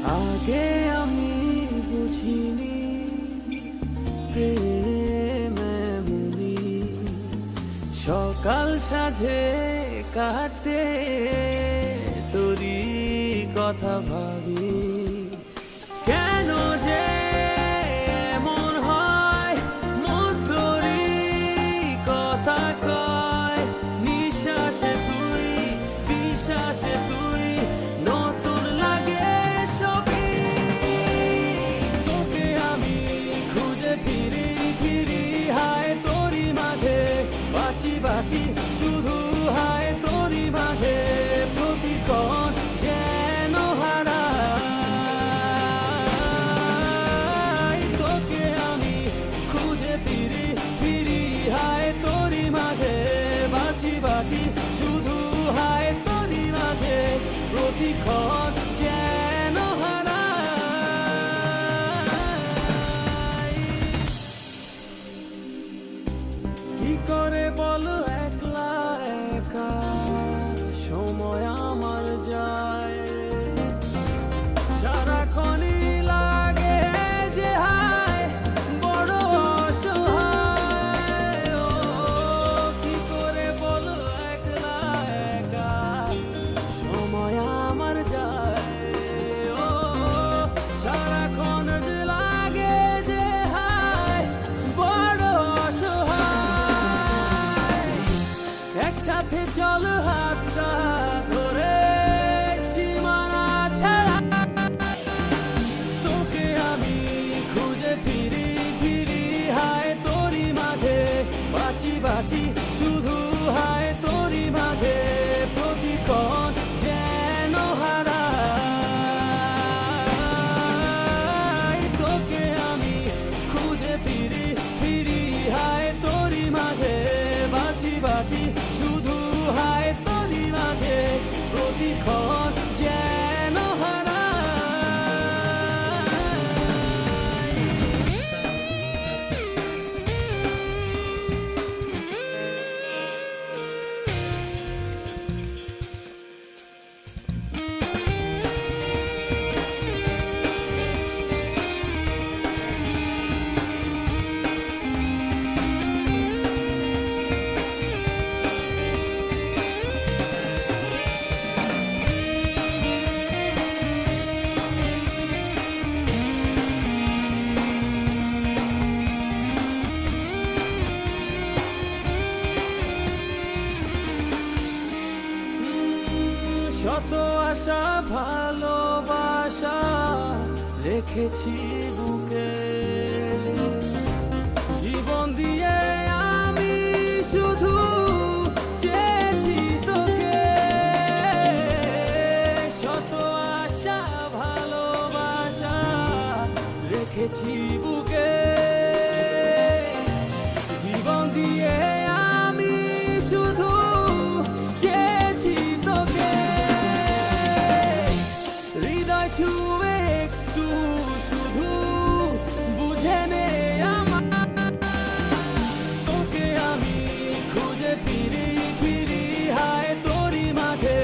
আগে আমি বুঝিনি প্রেম এমনি সকাল সাঁঝে কাটে তোরই কথা ভাবি কেন যে এমন হয় মন তোরই কথা কয় নিঃশ্বাসে তুই বিশ্বাসে তুই নতুন লাগে সবই তোকে আমি খুঁজে ফিরি ফিরি হায় তোরই মাঝে বাঁচি বাঁচি শুধু হায় তোরই মাঝে প্রতিক্ষণ যেন হারাই তোকে আমি খুঁজে ফিরি ফিরি হায় তোরই মাঝে বাঁচি বাঁচি শুধু হায় তোরই মাঝে প্রতিক্ষণ যেন হারাই কি করে বলো একলা একা সময় আমার যায় সারাক্ষণই লাগে যে হায় বড় অসহায় ও কি করে বলো একলা একা সময় আমার যায় ও সারাক্ষণ যে লাগে যে হায় বড় অসহায় একসাথে চল হাতটা ধরে সীমানা ছাড়া তোকে আমি খুঁজে ফিরি ফিরি হায় তোরই মাঝে বাঁচি বাঁচি শুধু হায় তোরই মাঝে প্রতিক্ষণ যেন হারাই তোকে আমি খুঁজে ফিরি ফিরি হায় তোরই মাঝে বাঁচি বাঁচি শুধু হায় তোরই মাঝে প্রতিক্ষণ যেন শত আশা ভালোবাসা রেখেছি বুকে জীবন দিয়ে আমি শুধু চেয়েছি তোকে শত আশা ভালোবাসা রেখেছি বুকে জীবন দিয়ে আমি শুধু চেয়েছি তোকে হৃদয় ছুঁয়ে একটু শুধু বুঝে নে আমার তোকে আমি খুঁজে ফিরি ফিরি হায় তোরই মাঝে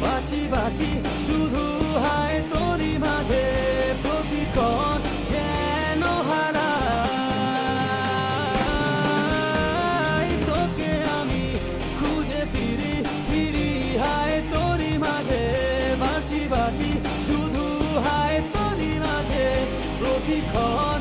বাঁচি বাঁচি শুধু হায় তোরই মাঝে প্রতিক্ষণ যেন হারাই তোকে আমি খুঁজে ফিরি ফিরি হায় তোরই মাঝে বাঁচি বাঁচি শুধু হায় তোরই মাঝে প্রতিক্ষণ